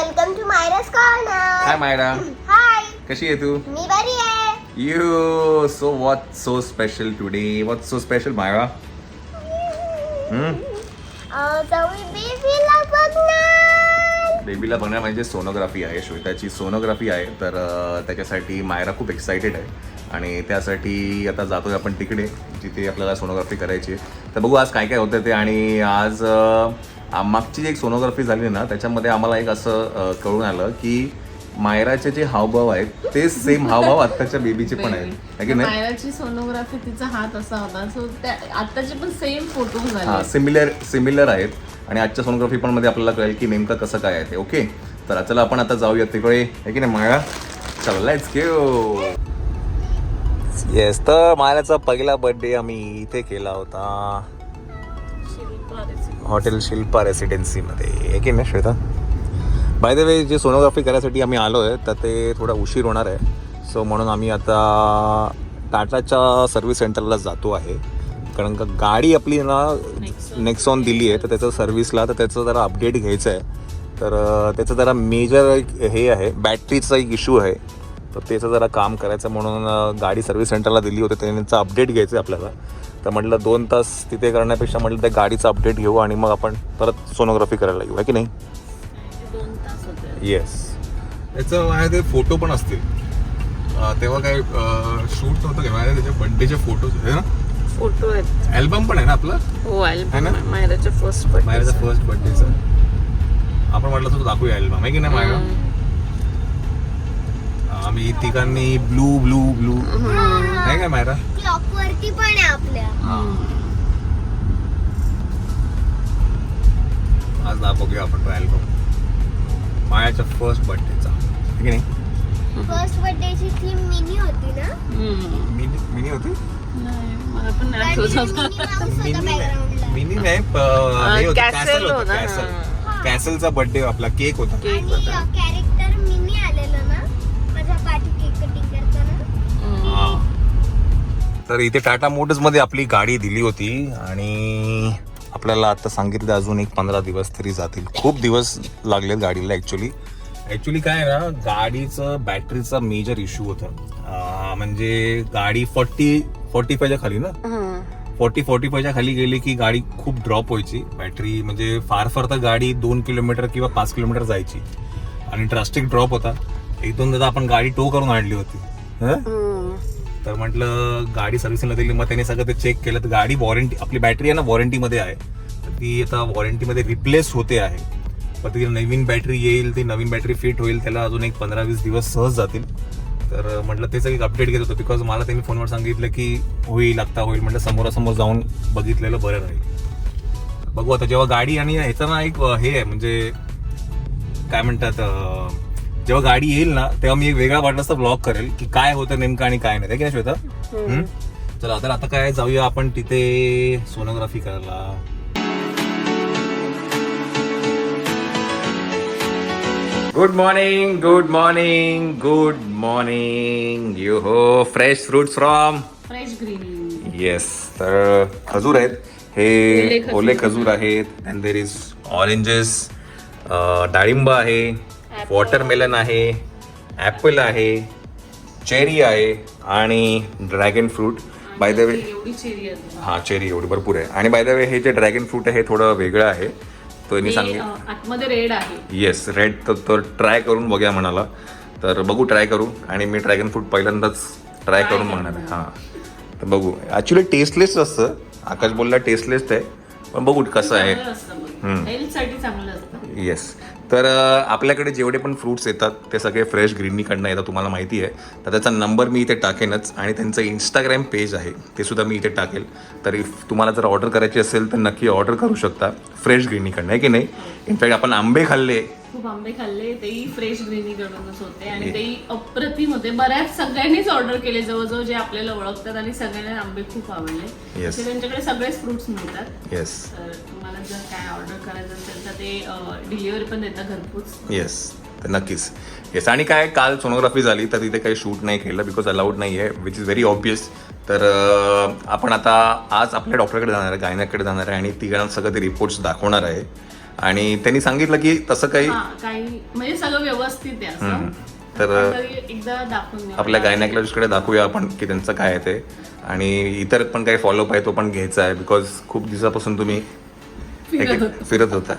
Welcome to Myra's corner. Hi Myra. Hi. कशी आहे तू? मी बरी आहे. You so what so special today? What so special Myra? जाऊ बेबीला बघणार. बेबीला बघणार म्हणजे सोनोग्राफी आहे, श्वेताची सोनोग्राफी आहे. तर त्याच्यासाठी मायरा खूप एक्सायटेड आहे आणि त्यासाठी आता जातोय आपण तिकडे जिथे आपल्याला सोनोग्राफी करायची आहे. तर बघू आज काय काय होतं ते. आणि आज मागची जी एक सोनोग्राफी झाली ना त्याच्यामध्ये आम्हाला एक असं कळून आलं की मायराचे जे हावभाव आहेत ते सेम हावभाव आत्ताच्या बेबीचे पण आहेत, है की नाही? मायराची सोनोग्राफी तिचा हात असा होता, सो त्या आत्ताचे पण सेम फोटो झाले. हां, सिमिलर आहेत. आणि आजच्या सोनोग्राफी पण मध्ये आपल्याला कळेल की नेमकं कसं काय आहे ते. ओके, तर चला आपण आता जाऊया तिकडे, है की नाही मायरा? चला लेट्स गो. येस, तर मायराचा पहिला बर्थडे आम्ही इथे केला होता, हॉटेल शिल्पा रेसिडेन्सीमध्ये, आहे की नाही श्वेता? बाय द वे, जे सोनोग्राफी करायसाठी आम्ही आलो आहे तर ते थोडा उशीर होणार आहे. सो म्हणून आम्ही आता टाटाच्या सर्व्हिस सेंटरला जातो आहे. कारण का गाडी आपली ना नेक्सॉन दिली आहे तर त्याचं सर्व्हिसला, तर त्याचं जरा अपडेट घ्यायचं आहे. तर त्याचं जरा मेजर हे आहे, बॅटरीचा एक इश्यू आहे. तर त्याचं जरा काम करायचं म्हणून गाडी सर्व्हिस सेंटरला दिली होती, त्यांचा अपडेट घ्यायचं आहे आपल्याला. तर म्हटलं 2 तास तिथे करण्यापेक्षा म्हटलं त्या गाडीचा अपडेट घेऊ आणि मग आपण परत सोनोग्राफी करायला येऊ, आहे की नाही? 2 तास होते. येस, याचं माझ्या ते फोटो पण असतील. तेव्हा काय शूट नव्हतं का माझ्या, त्याच्या बर्थडेचे फोटोज आहे ना, फोटो आहेत. अल्बम पण आहे ना आपला? हो, आहे अल्बम ना? मायराच्या फर्स्ट बर्थडे. मायराचा फर्स्ट बर्थडेचा आपण म्हटलं तर दाखवूया अल्बम, आहे की नाही मायरा? आम्ही तिघांनी ब्लू ब्लू ब्लू आहे काय मायरा? क्लॉक वरती पण आहे आपल्या. आज दाखवूया आपण तो अल्बम मायाच्या फर्स्ट बर्थडेचा, आहे की नाही? फर्स्ट बर्थडेची थीम मिनी होती ना? मिनी होती? नाही, मला पण नाही आठवत. मिनी नाही, हे होतं, Castle कॅसल होतं, होतं, कॅसल. कॅसलचा बर्थडे आपला केक होता. आणि कॅरेक्टर मिनी आलेलं ना माझ्या पाठी केक कटिंग करताना. तर इथे टाटा मोटर्स मध्ये आपली गाडी दिली होती आणि आपल्याला आता सांगितलं अजून एक 15 दिवस तरी जातील. खूप दिवस लागलेत गाडीला. ऍक्च्युली काय आहे ना, गाडीचं बॅटरीचा मेजर इश्यू होता. म्हणजे गाडी 40-45च्या खाली ना, 40-45च्या खाली गेली की गाडी खूप ड्रॉप व्हायची बॅटरी. म्हणजे फार तर गाडी 2 किलोमीटर किंवा 5 किलोमीटर जायची आणि ड्रास्टिक ड्रॉप होता. 1-2दा आपण गाडी टो करून आणली होती. तर म्हटलं गाडी सर्व्हिसिंगला दिली, मग त्याने सगळं ते चेक केलं तर गाडी वॉरंटी, आपली बॅटरी आहे ना वॉरंटीमध्ये आहे, तर ती आता वॉरंटीमध्ये रिप्लेस होते आहे. पण ती नवीन बॅटरी येईल, ती नवीन बॅटरी फिट होईल, त्याला अजून एक 15-20 दिवस सहज जातील. तर म्हटलं त्याचं एक अपडेट घेत होतो, बिकॉज मला त्यांनी फोनवर सांगितलं की होईल म्हटलं समोरासमोर जाऊन बघितलेलं बरं राहील. बघू आता जेव्हा गाडी, आणि ह्याचं ना एक हे आहे, म्हणजे काय म्हणतात, जेव्हा गाडी येईल ना तेव्हा मी एक वेगळा वाटलं ब्लॉग करेल की काय होतं नेमकं आणि काय नाही, की नाही श्वेता? चला तर आता काय, जाऊया आपण तिथे सोनोग्राफी करायला. Good morning, good morning, good morning. You हो, fresh fruits from fresh green. Yes. तर खजूर आहेत, हे ओले खजूर आहेत. अँड देर इज ऑरेंजेस, डाळिंब आहे, वॉटरमेलन आहे, ॲपल आहे, चेरी आहे आणि dragon fruit. By the way, एवढी चेरी आहे. हां चेरी एवढी भरपूर आहे. आणि बाय द वे, हे जे ड्रॅगन फ्रूट आहे हे थोडं वेगळं आहे, तो यांनी सांगितलं. आतमध्ये रेड आहे. Yes, red. तर ट्राय करून बघूया म्हणाला. तर बघू, ट्राय करू. आणि मी ड्रॅगन फ्रूट पहिल्यांदाच ट्राय करून म्हणणार आहे. हां, तर बघू. ॲक्च्युली टेस्टलेस असतं, आकाश बोलला टेस्टलेस आहे, पण बघू कसं आहे. हेल्थसाठी चांगलं असतं. येस. तर आपल्याकडे जेवढे पण फ्रूट्स येतात ते सगळे फ्रेश ग्रीननीकडनं येतात, तुम्हाला माहिती आहे. तर त्याचा नंबर मी इथे टाकेनच आणि त्यांचं इंस्टाग्राम पेज आहे ते सुद्धा मी इथे टाकेल. तर इफ तुम्हाला जर ऑर्डर करायची असेल तर नक्की ऑर्डर करू शकता फ्रेश ग्रीननीकडनं, आहे की नाही? इनफॅक्ट आपण आंबे खाल्ले, खूप आंबे खाल्ले, तेही फ्रेश ग्रीनीकडूनच होते आणि तेही अप्रतिम होते. बऱ्याच सगळ्यांनीच ऑर्डर केले, जवळजवळ जे आपल्याला ओळखतात, आणि सगळ्यांना आंबे खूप आवडले. Yes. त्यांच्याकडे सगळेच फ्रुट्स मिळतात. येस. तर तुम्हाला जर काय ऑर्डर करायचं असेल तर ते डिलिव्हरी पण देतात घरपोच. येस, तर नक्कीच. येस. आणि काय, काल सोनोग्राफी झाली तर तिथे काही शूट नाही केलं, बिकॉज अलाउड नाही आहे, विच इज व्हेरी ऑब्वियस. तर आपण आता आज आपल्या डॉक्टरकडे जाणार आहे, गायनाकडे जाणार आहे आणि तिघांना सगळं ते रिपोर्ट्स दाखवणार आहे. आणि त्यांनी सांगितलं की तसं काही हा, काही म्हणजे सगळं व्यवस्थित आहे असं. तर पण तरी एकदा दाखवून देऊ. आपल्या गायनेकॉलॉजिस्टकडे दाखवूया आपण की त्यांचं काय आहे ते, आणि इतर पण काही फॉलोअप आहे तो पण घ्यायचा आहे, बिकॉज खूप दिवसापासून तुम्ही फिरत होता.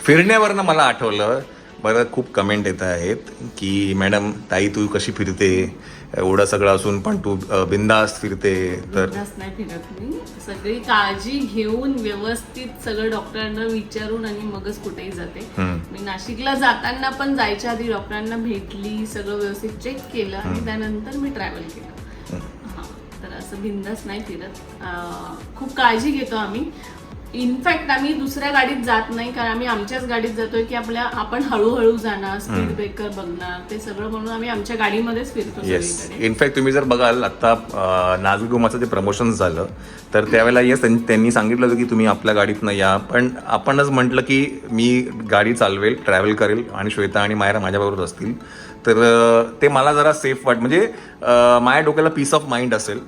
फिरण्यावरनं मला आठवलं, बरं खूप कमेंट येत आहेत की मॅडम ताई तू कशी फिरते, एवढं सगळं असून पण तू बिंदास फिरते. तर बिनधास्त नाही फिरत मी, सगळी काळजी घेऊन व्यवस्थित सगळं डॉक्टरांना विचारून आणि मगच कुठेही जाते. मी नाशिकला जाताना पण जायच्या आधी डॉक्टरांना भेटली, सगळं व्यवस्थित चेक केलं आणि त्यानंतर मी ट्रॅव्हल केलं. हा, तर असं बिनधास्त नाही फिरत, खूप काळजी घेतो आम्ही. इनफॅक्ट आम्ही दुसऱ्या गाडीत जात नाही, कारण आम्ही आमच्याच गाडीत जातोय की आपण हळूहळू जाणार, स्पीड ब्रेकर बघणार, ते सगळं म्हणून आम्ही आमच्या गाडीमध्येच फिरतो येस, सगळीकडे. इनफॅक्ट तुम्ही जर बघाल आता नाजूक गुमाचं जे प्रमोशन झालं तर त्यावेळेला येस त्यांनी सांगितलं होतं की तुम्ही आपल्या गाडीतनं या, पण आपणच म्हटलं की मी गाडी चालवेल, ट्रॅव्हल करेल आणि श्वेता आणि मायरा माझ्याबरोबर असतील, तर ते मला जरा सेफ म्हणजे माझ्या डोक्याला पीस ऑफ माइंड असेल,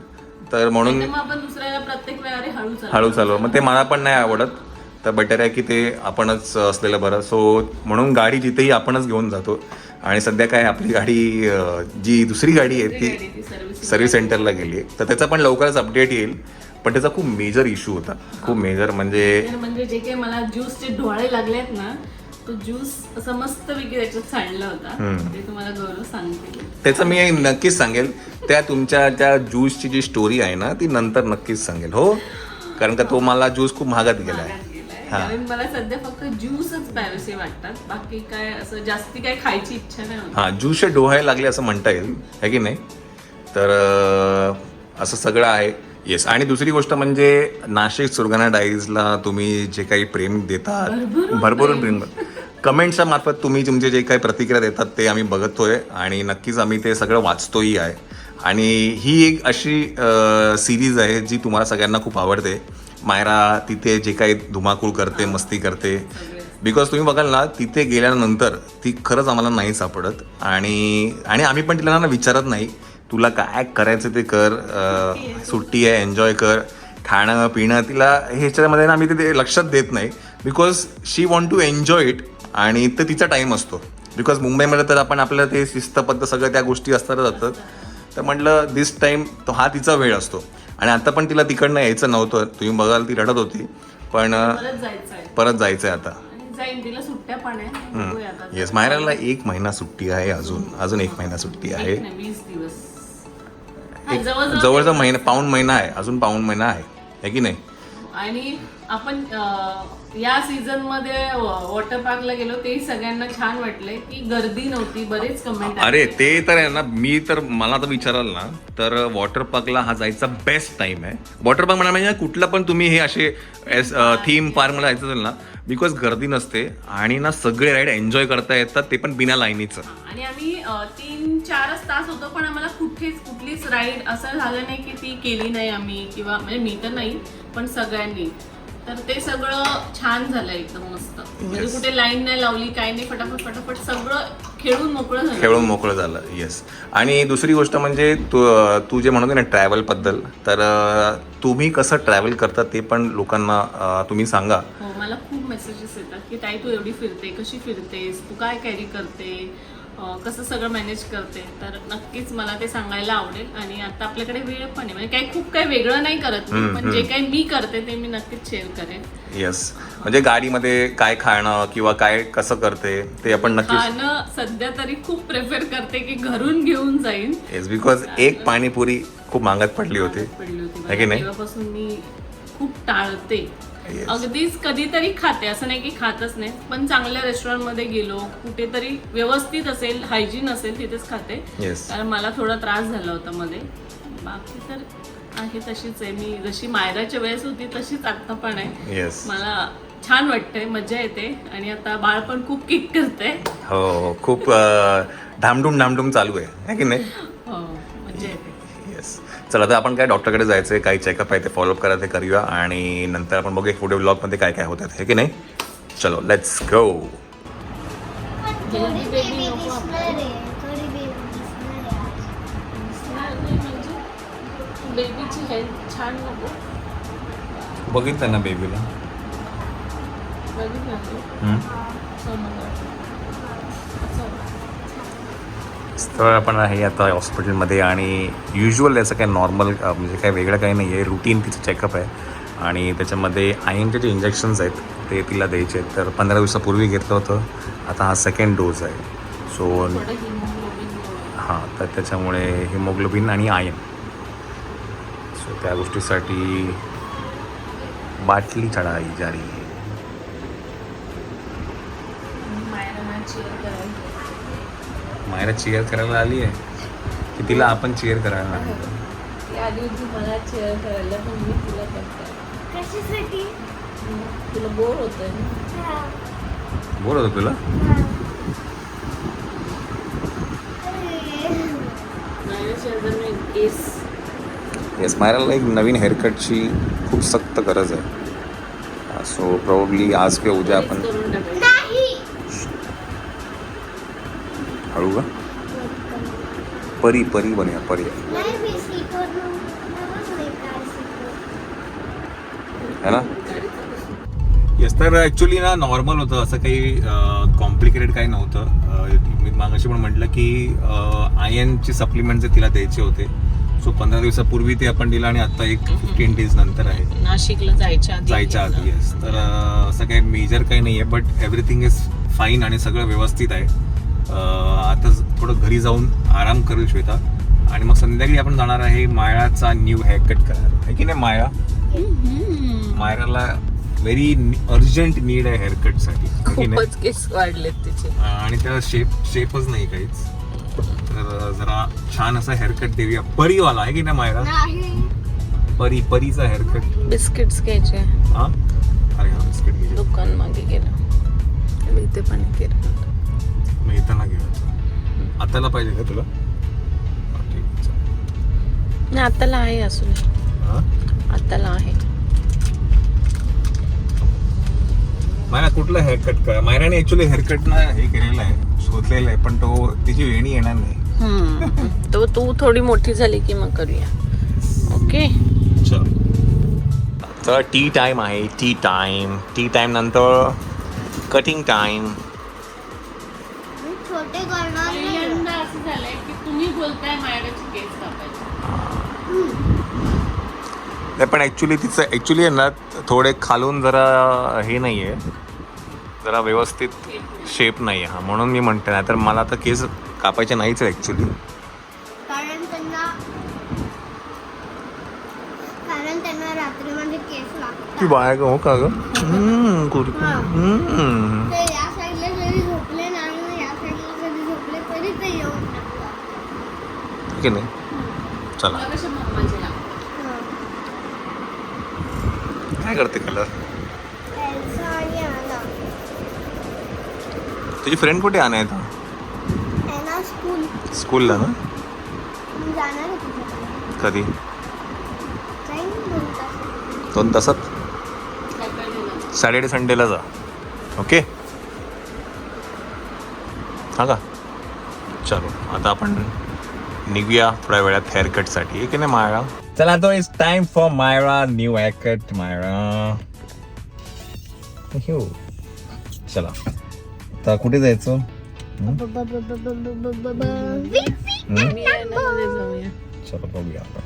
तर म्हणून नाहीतर मग आपण दुसऱ्याला प्रत्येक वेळी हळू चालव, मग ते मला पण नाही आवडत. तर बेटर आहे की ते आपणच असलेलं बरं. सो म्हणून गाडी जिथेही आपणच घेऊन जातो. आणि सध्या काय आपली गाडी जी दुसरी गाडी आहे ती सर्व्हिस सेंटरला गेली आहे, तर त्याचा पण लवकरच अपडेट येईल. पण त्याचा खूप मेजर इश्यू होता, खूप मेजर म्हणजे जे काही मला ज्यूसचे डोळे लागलेत ना, तो ज्यूस असं मस्तपैकी त्याच्यात सांडला होता, ते तुम्हाला गौरव सांगते. त्याचं मी नक्कीच सांगेल, त्या ज्यूसची जी स्टोरी आहे ना ती नंतर नक्कीच सांगेल. हो, कारण का तो मला ज्यूस खूप महागात गेलाय. कारण मला सध्या फक्त ज्यूसच प्यावेसे वाटतात, बाकी काय असं जास्ती काय खायची इच्छा नाही होत. हा, ज्यूसचे डोहाय लागले असं म्हणता येईल, है की नाही. तर असं सगळं आहे. येस, आणि दुसरी गोष्ट म्हणजे नाशिक सुरगाणा डायरीजला तुम्ही जे काही प्रेम देतात, भरभरून प्रेम, कमेंट्सच्या मार्फत तुम्ही तुमचे जे काही प्रतिक्रिया देतात ते आम्ही बघतोय आणि नक्कीच आम्ही ते सगळं वाचतोही आहे. आणि ही एक अशी सिरीज आहे जी तुम्हाला सगळ्यांना खूप आवडते. मायरा तिथे जे काही धुमाकूळ करते, मस्ती करते, बिकॉज तुम्ही बघाल ना तिथे गेल्यानंतर ती खरंच आम्हाला नाही सापडत. आणि आम्ही पण तिला ना विचारत नाही तुला काय करायचं ते कर, सुट्टी आहे एन्जॉय कर, खाणं पिणं, तिला ह्याच्यामध्ये ना आम्ही ते लक्षात देत नाही, because she want to enjoy it. आणि तो तिचा टाईम असतो, बिकॉज मुंबईमध्ये तर आपण आपल्याला ते शिस्तबद्ध सगळं त्या गोष्टी असताना जातात. तर म्हटलं दिस टाईम तो हा तिचा वेळ असतो. आणि आता पण तिला तिकडनं यायचं नव्हतं, तुम्ही बघाल ती रडत होती, पण परत जायचंय आता. येस, मायराला 1 महिना सुट्टी आहे, अजून 1 महिना सुट्टी आहे, 20 दिवस जवळजवळ महिना, पाऊण महिना आहे, अजून पाऊण महिना आहे की नाही. आणि आपण या सीझन मध्ये वॉटर पार्कला गेलो, ते सगळ्यांना छान वाटले की गर्दी नव्हती, बरेच कमेंट. अरे ते तर आहे ना, मला तर विचाराल ना तर वॉटर पार्कला हा जायचा बेस्ट टाइम आहे. वॉटर पार्क म्हणजे कुठला पण तुम्ही हे असे थीम पार्क मला जायचं असेल ना, बिकॉज गर्दी नसते आणि ना सगळे राईड एन्जॉय करता येतात, ते पण बिना लाईनीचं. आणि आम्ही 3-4 तास होतो, पण आम्हाला कुठलीच राईड असं झालं नाही की ती केली नाही आम्ही, किंवा म्हणजे मी तर नाही पण सगळ्यांनी. तर ते सगळं छान झालं, एकदम मस्त. म्हणजे कुठे लाईन नाही लावली, काही नाही, फटाफट सगळं खेळून मोकळं झालं. येस, आणि दुसरी गोष्ट म्हणजे तू जे म्हणतो ना ट्रॅव्हल बद्दल, तर तुम्ही कसं ट्रॅव्हल करता ते पण लोकांना तुम्ही सांगा. हो, मला खूप मेसेजेस येतात की ताई तू एवढी फिरते, कशी फिरतेस, तू काय कॅरी करते, कसं सगळं मॅनेज करते. तर नक्कीच मला ते सांगायला आवडेल. आणि आता आपल्याकडे वेळ पण आहे, म्हणजे खूप काही वेगळं नाही करत मी, पण जे काही मी करते ते मी नक्कीच शेअर करेन. येस, म्हणजे गाडीमध्ये काय खाणं किंवा काय कसं करते ते आपण नक्कीच. खाणं सध्या तरी खूप प्रेफर करते की घरून घेऊन जाईन. येस, बिकॉज एक पाणीपुरी खूप महागात पडली होती, है की नाही. तेव्हापासून मी खूप टाळते. अगदीच कधीतरी खाते, असं नाही की खातच नाही, पण चांगल्या रेस्टॉरंटमध्ये गेलो, कुठेतरी व्यवस्थित असेल, हायजीन असेल, तिथेच खाते. कारण मला थोडा त्रास झाला होता मध्ये. बाकी तर आहे तशीच आहे मी, जशी मायराच्या वेळेस होती तशीच आता पण आहे. मला छान वाटतंय, मजा येते. आणि आता बाळ पण खूप किक करते. हो, खूप धामधूम चालू आहे की नाही. हो, मजा येते. येस, चला आता आपण काय डॉक्टरकडे जायचंय, काही चेकअप आहे ते फॉलोअप करा, ते करूया. आणि नंतर आपण बघूया पुढे व्लॉगमध्ये काय काय होतात, हे की नाही. चलो लेट्स गो. बेबीची हेल्थ छान नको. बघितलं ना बेबीला. बघितलं तू? हम्म. सोनोग्राफी. असं. तर आपण आहे आता हॉस्पिटलमध्ये आणि युजल याचं काय नॉर्मल म्हणजे काय वेगळं काही नाही आहे. रुटीन तिचं चेकअप आहे आणि त्याच्यामध्ये आयनचे जे इंजेक्शन्स आहेत ते तिला द्यायचे आहेत. तर 15 दिवसापूर्वी घेतलं होतं, आता हा सेकंड डोज आहे. सो थोडं हिमोग्लोबिन हां, तर त्याच्यामुळे हिमोग्लोबिन आणि आयन, सो त्या गोष्टीसाठी बाटली चढाई जा रही है. मायराला cheer करायचं. मायरा चेअर करायला आली आहे की तिला आपण चेअर करायला नाही? ती आधी होती मला cheer करायला, पण मी तुला करते. कशासाठी? तुला बोर होतंय ना. हा. बोल होतं तुला? हा. अरे. माझ्या शेजारी केस येस, मायराला एक नवीन हेअरकटची खूप सक्त गरज आहे. सो प्रॉब्ली आज किंवा उद्या आपण करून टाकायचं. नाही. हळू का परी परी बनूया परी. नाही मी सीटवरून नाही कार सीटवर. है ना? येस, तर ॲक्च्युली ना नॉर्मल होतं, असं काही कॉम्प्लिकेटेड काही नव्हतं. मी मागाशी पण म्हटलं की आयनचे सप्लिमेंट जे तिला द्यायचे होते. सो 15 दिवसापूर्वी ते आपण दिलं आणि आता एक 15 डेज नंतर आहे नाशिकला जायच्या आधी. येस, तर असं काही मेजर काही नाही आहे, बट एव्हरीथिंग इज फाईन आणि सगळं व्यवस्थित आहे. आता थोडं घरी जाऊन आराम करू श्वेता आणि मग संध्याकाळी आपण जाणार आहे मायराचा न्यू हेअरकट करायला, आहे की नाही मायरा? मायराला व्हेरी अर्जंट नीड आहे हेअरकटसाठी, आहे की नाही? खूपच केस वाढलेत तिचे. आणि त्याला शेपच नाही काहीच. तर जरा छान असा हेअरकट देऊया, परीवाला, आहे की नाही मायरा? नाही. परीचा हेअरकट. बिस्किट्स घ्यायचे. हा, अरे हा बिस्किट घे. दुकान मागे गेलं, इथे पण केलं. मग येताना घेऊया. आताला पाहिजे का तुला? हा, ठीक आहे, चालेल. नाही आताला आहे, असून हा? आताला आहे. मायरा कुठला हेअरकट करा? मायराने ऍक्च्युली हेअरकट ना हे केलेलं आहे, शोधलेलं आहे, पण तो तिची वेणी येणार नाही. तो तू थोडी मोठी झाली की मग करूया. ओके, चल. तर टी टाइम आहे. टी टाइम नंतर कटिंग टाइम. मी छोटे करणार नाही. पहिल्यांदा असं झालंय की तुम्ही बोलताय मायराची केस कापायची. नाही, पण ॲक्च्युली तिचं ॲक्च्युली आहे ना थोडे खालून जरा हे नाही आहे, जरा व्यवस्थित शेप नाही आहे. हा, म्हणून मी म्हणते, नाही तर मला तर केस कापायचे नाहीच आहे ॲक्च्युली. कारण त्यांना रात्रीमध्ये केस लागतात. ती बाय ग, हो का ग? ते या साईडला जरी झोपले नाही, या साईडला जरी झोपले तरी ते येऊन टाकतात. ठीक आहे नाही? चला, तुला कशा मम्माचे लागतात? काय करते कलर? एल्सा आणि आना. तुझी फ्रेंड कुठे आण आहे एना स्कूलला ना? मी जाणार आहे तुझ्याकडे. कधी? जाईन 2 तास. 2 तासात? सॅटर्डेला. सॅटर्डे संडेला जा. ओके, हा का? चलो, आता आपण निघूया थोड्या वेळात हेअरकटसाठी, की नाही मायरा? चला, तो it's time for Myra new haircut. Myra, चला आता कुठे जायचं? मी आहे ना, मध्ये जाऊया. चलो बघूया आपण.